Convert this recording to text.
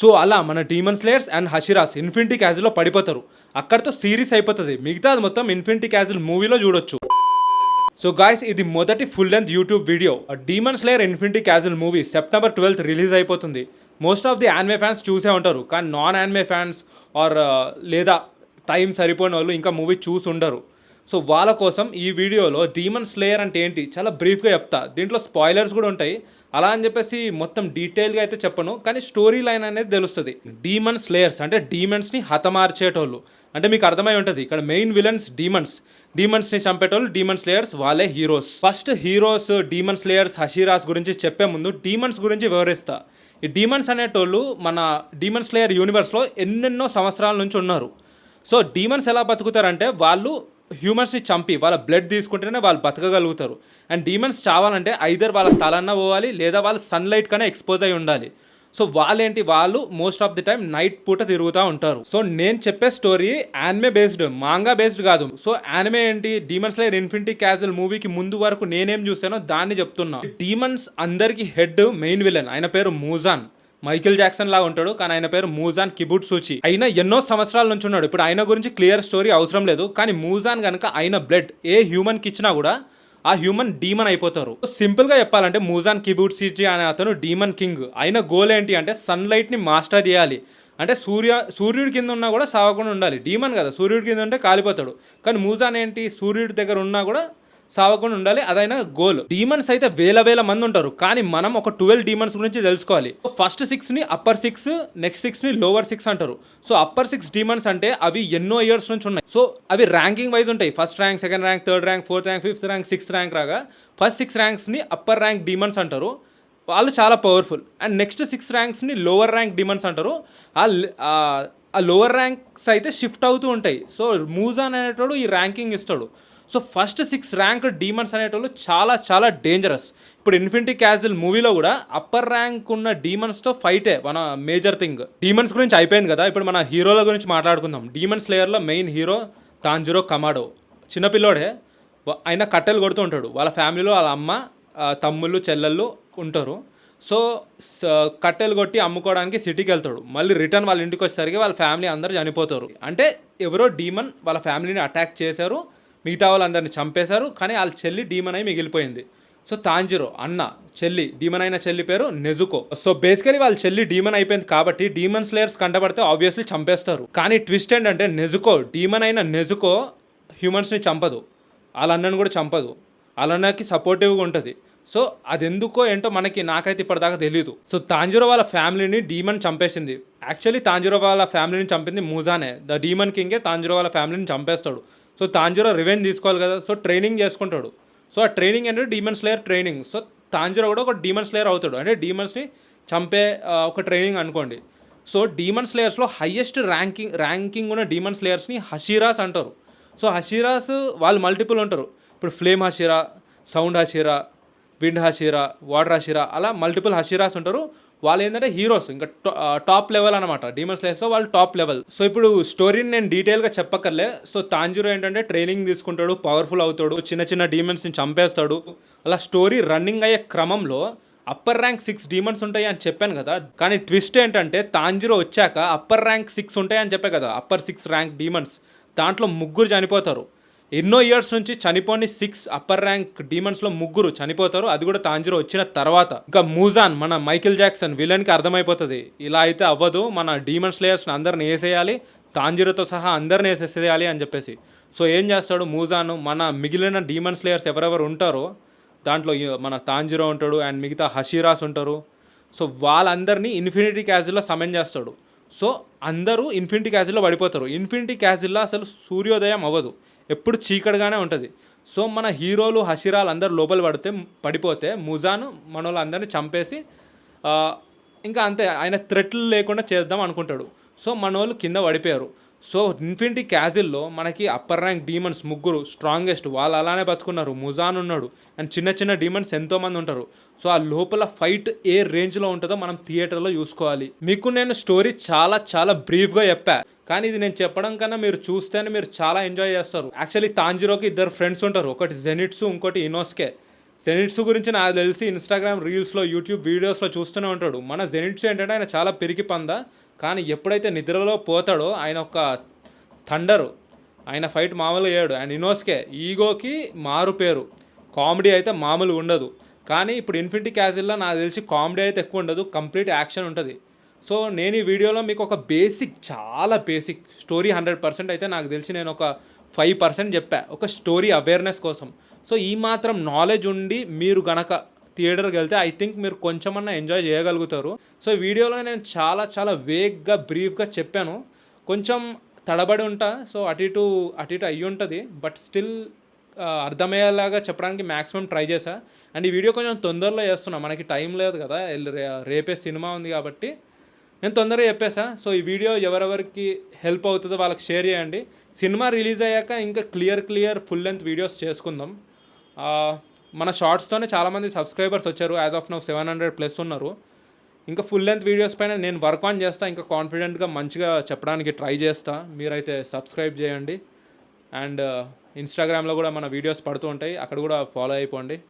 So అలా మన demon slayers and హషిరాస్ infinity క్యాజిల్లో పడిపోతారు. అక్కడితో సిరీస్ అయిపోతుంది. మిగతాది మొత్తం ఇన్ఫినిటీ క్యాజిల్ మూవీలో చూడొచ్చు. సో గాయ్స్, ఇది మొదటి full length YouTube video. Demon Slayer Infinity Castle movie September 12th release అయిపోతుంది. Most of the anime fans చూసే ఉంటారు, కానీ నాన్ యానిమే ఫ్యాన్స్ ఆర్ లేదా టైం సరిపోయిన వాళ్ళు ఇంకా మూవీ చూసి ఉండరు. సో వాళ్ళ కోసం ఈ వీడియోలో డీమన్ స్లేయర్ అంటే ఏంటి చాలా బ్రీఫ్గా చెప్తా. దీంట్లో స్పాయిలర్స్ కూడా ఉంటాయి. అలా అని చెప్పేసి మొత్తం డీటెయిల్గా అయితే చెప్పను, కానీ స్టోరీ లైన్ అనేది తెలుస్తుంది. డీమన్ స్లేయర్స్ అంటే డీమన్స్ని హతమార్చేటోళ్ళు. అంటే మీకు అర్థమై ఉంటుంది, ఇక్కడ మెయిన్ విలన్స్ డీమన్స్ని చంపేటోళ్ళు డీమన్ స్లేయర్స్, వాళ్ళే heroes. First heroes demon slayers Hashiras గురించి చెప్పే ముందు డీమన్స్ గురించి వివరిస్తా. ఈ డీమన్స్ అనేటోళ్ళు మన డీమన్ స్లేయర్ యూనివర్స్లో ఎన్నెన్నో సంవత్సరాల నుంచి ఉన్నారు. సో డీమన్స్ ఎలా బతుకుతారంటే, వాళ్ళు హ్యూమన్స్ని చంపి వాళ్ళ బ్లడ్ తీసుకుంటేనే వాళ్ళు బతకగలుగుతారు. అండ్ డీమన్స్ చావాలంటే ఐదర్ వాళ్ళ తలన్న పోవాలి, లేదా వాళ్ళు సన్లైట్ కన్నా ఎక్స్పోజ్ అయి ఉండాలి. సో వాళ్ళు most of the time night పూట తిరుగుతూ ఉంటారు. సో నేను చెప్పే story anime based, manga based కాదు. సో యానిమే ఏంటి, డీమన్ స్లేయర్ ఇన్ఫినిటీ క్యాజిల్ మూవీకి ముందు వరకు నేనేం చూసానో దాన్ని చెప్తున్నా. డీమన్స్ అందరికి హెడ్ మెయిన్ విలన్, ఆయన పేరు మూజాన్. మైకిల్ జాక్సన్ లాగా ఉంటాడు, కానీ ఆయన పేరు మూజాన్ కిబుట్సుచి. ఆయన ఎన్నో సంవత్సరాల నుంచి ఉన్నాడు. ఇప్పుడు ఆయన గురించి క్లియర్ స్టోరీ అవసరం లేదు, కానీ మూజాన్ కనుక ఆయన బ్లడ్ ఏ హ్యూమన్కి ఇచ్చినా కూడా ఆ హ్యూమన్ డీమన్ అయిపోతారు. సింపుల్గా చెప్పాలంటే మూజాన్ కిబుట్సుచి అనే అతను డీమన్ కింగ్. ఆయన గోల్ ఏంటి అంటే సన్లైట్ని మాస్టర్ చేయాలి. అంటే సూర్యుడి కింద ఉన్నా కూడా సావకుండా ఉండాలి. డీమన్ కదా, సూర్యుడి కింద ఉంటే కాలిపోతాడు. కానీ మూజాన్ ఏంటి, సూర్యుడి దగ్గర ఉన్నా కూడా సావకుండా ఉండాలి, అదైనా గోల్. డీమన్స్ అయితే వేల మంది ఉంటారు, కానీ మనం ఒక 12 డీమన్స్ గురించి తెలుసుకోవాలి. ఫస్ట్ 6ని అప్పర్ 6, నెక్స్ట్ 6ని లోవర్ 6 అంటారు. సో అప్పర్ 6 డీమన్స్ అంటే అవి ఎన్నో ఇయర్స్ నుంచి ఉన్నాయి. సో అవి ర్యాంకింగ్ వైజ్ ఉంటాయి. First rank, second rank, third rank, fourth rank, fifth rank, sixth rank రాగా ఫస్ట్ 6 ర్యాంక్స్ని అప్పర్ ర్యాంక్ డీమన్స్ అంటారు. వాళ్ళు చాలా పవర్ఫుల్. అండ్ నెక్స్ట్ 6 ర్యాంక్స్ని లోవర్ ర్యాంక్ డీమన్స్ అంటారు. ఆ లోవర్ ర్యాంక్స్ అయితే షిఫ్ట్ అవుతూ ఉంటాయి. సో మూజాన్ అనేటోడు ఈ ర్యాంకింగ్ ఇస్తాడు. సో ఫస్ట్ 6 ర్యాంక్ డీమన్స్ అనేటోళ్ళు చాలా డేంజరస్. ఇప్పుడు ఇన్ఫినిటీ క్యాజిల్ మూవీలో కూడా అప్పర్ ర్యాంక్ ఉన్న డీమన్స్తో ఫైటే మన మేజర్ థింగ్. డీమన్స్ గురించి అయిపోయింది కదా, ఇప్పుడు మన హీరోల గురించి మాట్లాడుకుందాం. డీమన్ స్లేయర్లో మెయిన్ హీరో తాంజిరో కమాడో. చిన్నపిల్లోడే, ఆయన కట్టెలు కొడుతూ ఉంటాడు. వాళ్ళ ఫ్యామిలీలో వాళ్ళ అమ్మ, తమ్ముళ్ళు, చెల్లెళ్ళు ఉంటారు. సో కట్టెలు కొట్టి అమ్ముకోవడానికి సిటీకి వెళ్తాడు. మళ్ళీ రిటర్న్ వాళ్ళ ఇంటికి వచ్చేసరికి వాళ్ళ ఫ్యామిలీ అందరూ చనిపోతారు. అంటే ఎవరో డీమన్ వాళ్ళ ఫ్యామిలీని అటాక్ చేశారు, మిగతా వాళ్ళందరినీ చంపేశారు, కానీ వాళ్ళ చెల్లి డీమన్ అయి మిగిలిపోయింది. సో తాంజిరో అన్న చెల్లి, డీమన్ అయిన చెల్లి పేరు నెజుకో. సో బేసికలీ వాళ్ళ చెల్లి డీమన్ అయిపోయింది కాబట్టి డీమన్ స్లేయర్స్ కంటపడితే ఆబ్వియస్లీ చంపేస్తారు. కానీ ట్విస్ట్ ఏంటంటే డీమన్ అయిన నెజుకో హ్యూమన్స్ని చంపదు, వాళ్ళ అన్నను కూడా చంపదు, వాళ్ళ అన్నకి సపోర్టివ్గా ఉంటుంది. సో అది ఎందుకో ఏంటో నాకైతే ఇప్పటిదాకా తెలియదు. సో తాంజిరో వాళ్ళ ఫ్యామిలీని డీమన్ చంపేసింది. యాక్చువల్లీ తాంజిరో వాళ్ళ ఫ్యామిలీని చంపింది మూజానే. ద డీమన్ కింగే తాంజిరో వాళ్ళ ఫ్యామిలీని చంపేస్తాడు. సో తాంజిరో రివెంజ్ తీసుకోవాలి కదా, సో ట్రైనింగ్ చేసుకుంటాడు. సో ఆ ట్రైనింగ్ అంటే demon slayer training. So Tanjiro కూడా ఒక డీమన్ స్లేయర్ అవుతాడు, అంటే డీమన్స్ని చంపే ఒక ట్రైనింగ్ అనుకోండి. సో డీమన్ స్లేయర్స్లో హయ్యెస్ట్ ర్యాంకింగ్ ఉన్న డీమన్ స్లేయర్స్ని హషిరాస్ అంటారు. సో హషిరాస్ వాళ్ళు మల్టిపుల్ ఉంటారు. ఇప్పుడు ఫ్లేమ్ హషిరా, సౌండ్ హషిరా, విండ్ హషిరా, వాటర్ హషిరా, అలా మల్టిపుల్ హషిరాస్ ఉంటారు. వాళ్ళు ఏంటంటే హీరోస్, ఇంకా టాప్ లెవెల్ అనమాట. డీమన్ స్లేయర్స్లో వాళ్ళు టాప్ లెవెల్. సో ఇప్పుడు స్టోరీని నేను డీటెయిల్గా చెప్పక్కర్లే. సో తాంజిరో ఏంటంటే ట్రైనింగ్ తీసుకుంటాడు, పవర్ఫుల్ అవుతాడు, చిన్న డీమన్స్ని చంపేస్తాడు. అలా స్టోరీ రన్నింగ్ అయ్యే క్రమంలో అప్పర్ ర్యాంక్ 6 డీమన్స్ ఉంటాయి అని చెప్పాను కదా, కానీ ట్విస్ట్ ఏంటంటే తాంజిరో వచ్చాక అప్పర్ ర్యాంక్ 6 ఉంటాయి అని చెప్పే కదా, అప్పర్ 6 ర్యాంక్ డీమన్స్, దాంట్లో 3 చనిపోతారు. ఎన్నో ఇయర్స్ నుంచి చనిపోని 6 అప్పర్ ర్యాంక్ డీమన్స్లో 3 చనిపోతారు. అది కూడా తాంజిరో వచ్చిన తర్వాత. ఇంకా మూజాన్ మన మైకిల్ జాక్సన్ విలన్కి అర్థమైపోతుంది, ఇలా అయితే అవ్వదు, మన డీమన్ స్లేయర్స్ని అందరిని వేసేయాలి, తాంజిరోతో సహా అందరిని వేసేసేయాలి అని చెప్పేసి. సో ఏం చేస్తాడు మూజాన్, మన మిగిలిన డీమన్ స్లేయర్స్ ఎవరెవరు ఉంటారో దాంట్లో మన తాంజిరో ఉంటాడు అండ్ మిగతా హషిరాస్ ఉంటారు. సో వాళ్ళందరినీ ఇన్ఫినిటీ క్యాజిల్లో సమన్ చేస్తాడు. సో అందరూ ఇన్ఫినిటీ క్యాజిల్లో పడిపోతారు. ఇన్ఫినిటీ క్యాజిల్లో అసలు సూర్యోదయం అవ్వదు, ఎప్పుడు చీకటిగానే ఉంటుంది. సో మన హీరోలు హషిరాలు అందరు లోపల పడిపోతే మూజాను మన వాళ్ళందరినీ చంపేసి ఇంకా అంతే, ఆయన థ్రెట్లు లేకుండా చేద్దాం అనుకుంటాడు. సో మన వాళ్ళు కింద పడిపోయారు. సో ఇన్ఫినిటీ క్యాజిల్లో మనకి అప్పర్ ర్యాంక్ డీమన్స్ 3 స్ట్రాంగెస్ట్, వాళ్ళు అలానే బతుకున్నారు. ముజాన్ ఉన్నాడు అండ్ చిన్న డీమన్స్ ఎంతోమంది ఉంటారు. సో ఆ లోపల ఫైట్ ఏ రేంజ్లో ఉంటుందో మనం థియేటర్లో చూసుకోవాలి. మీకు నేను స్టోరీ చాలా బ్రీఫ్గా చెప్పా, కానీ ఇది నేను చెప్పడం కన్నా మీరు చూస్తేనే మీరు చాలా ఎంజాయ్ చేస్తారు. యాక్చువల్లీ తాంజిరోకి 2 ఫ్రెండ్స్ ఉంటారు, ఒకటి జెనిట్సు, ఇంకోటి ఇనోస్కే. జెనిట్స్ గురించి నాకు తెలిసి ఇన్స్టాగ్రామ్ రీల్స్లో యూట్యూబ్ వీడియోస్లో చూస్తూనే ఉంటాడు. మన జెనిట్స్ ఏంటంటే ఆయన చాలా పిరికి పంద, కానీ ఎప్పుడైతే నిద్రలో పోతాడో ఆయన ఒక థండరు. ఆయన ఫైట్ మామూలుగా చేయడు. ఆయన ఇనోస్కే ఈగోకి మారు పేరు. కామెడీ అయితే మామూలుగా ఉండదు. కానీ ఇప్పుడు ఇన్ఫినిటీ క్యాజిల్లో నాకు తెలిసి కామెడీ అయితే ఎక్కువ ఉండదు, కంప్లీట్ యాక్షన్ ఉంటుంది. సో నేను ఈ వీడియోలో మీకు ఒక బేసిక్, చాలా బేసిక్ స్టోరీ 100% అయితే నాకు తెలిసి నేను ఒక 5% చెప్పా, ఒక స్టోరీ అవేర్నెస్ కోసం. సో ఈ మాత్రం నాలెడ్జ్ ఉండి మీరు గనక థియేటర్కి వెళ్తే ఐ థింక్ మీరు కొంచెమన్నా ఎంజాయ్ చేయగలుగుతారు. సో ఈ వీడియోలో నేను చాలా చాలా వేగ్గా బ్రీఫ్గా చెప్పాను, కొంచెం తడబడి ఉంటా. సో అటు ఇటు అయ్యి ఉంటుంది, బట్ స్టిల్ అర్థమయ్యేలాగా చెప్పడానికి మ్యాక్సిమం ట్రై చేశా. అండ్ ఈ వీడియో కొంచెం తొందరలో చేస్తున్నా, మనకి టైం లేదు కదా, రేపే సినిమా ఉంది కాబట్టి నేను తొందరగా చెప్పేసా. సో ఈ వీడియో ఎవరెవరికి హెల్ప్ అవుతుందో వాళ్ళకి షేర్ చేయండి. సినిమా రిలీజ్ అయ్యాక ఇంకా క్లియర్ ఫుల్ లెంత్ వీడియోస్ చేసుకుందాం. మన షార్ట్స్తోనే చాలామంది సబ్స్క్రైబర్స్ వచ్చారు, యాజ్ ఆఫ్ నౌ 700+ ఉన్నారు. ఇంకా ఫుల్ లెంత్ వీడియోస్ పైన నేను వర్క్ ఆన్ చేస్తా, ఇంకా కాన్ఫిడెంట్గా మంచిగా చెప్పడానికి ట్రై చేస్తా. మీరైతే సబ్స్క్రైబ్ చేయండి. అండ్ ఇన్స్టాగ్రామ్లో కూడా మన వీడియోస్ పడుతూ ఉంటాయి, అక్కడ కూడా ఫాలో అయిపోండి.